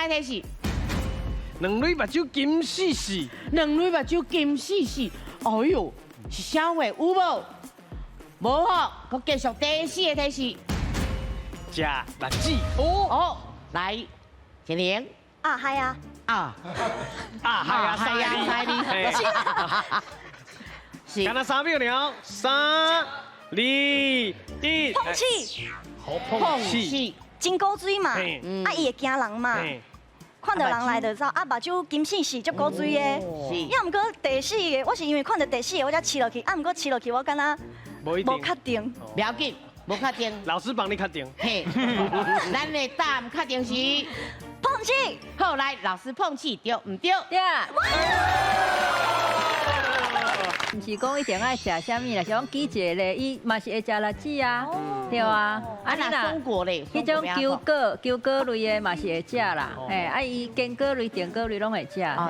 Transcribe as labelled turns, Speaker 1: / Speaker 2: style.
Speaker 1: 来提示，
Speaker 2: 两蕊目睭金死死，
Speaker 1: 两蕊目睭金死死。哎呦，是啥话有无？无哦，佮继续第四个提示。
Speaker 2: 食目子哦
Speaker 1: 哦，来，婷婷
Speaker 3: 啊，系啊，
Speaker 1: 啊，
Speaker 2: 系啊，
Speaker 1: 赛你，是
Speaker 2: 干那3秒了，3、2、1，
Speaker 3: 碰气，
Speaker 2: 好
Speaker 1: 碰
Speaker 2: 碰气，
Speaker 1: 气，
Speaker 3: 真古水嘛，
Speaker 2: 嘿
Speaker 3: 啊，伊会惊人嘛，
Speaker 2: 嘿
Speaker 3: 看到人来就走，啊，目睭金死死，足古水的。
Speaker 1: 是
Speaker 3: 要毋过第四个，我是因为看到第四个我才试落去，啊，毋过试落去我敢若
Speaker 2: 无一定
Speaker 3: 无，确定。
Speaker 1: 不要紧，无确定。
Speaker 2: 老师帮你确定。
Speaker 1: 嘿，咱的答案确定是，
Speaker 3: 碰气，
Speaker 1: 好来，老师碰气对唔对？
Speaker 4: 对啊。唔是讲一定爱食啥物啦，是讲记一个咧，伊嘛是会食辣子啊，对啊。
Speaker 1: 啊，那松果嘞，
Speaker 4: 迄种球果类的嘛是会食啦，哎，啊伊坚果类、电果类拢会食。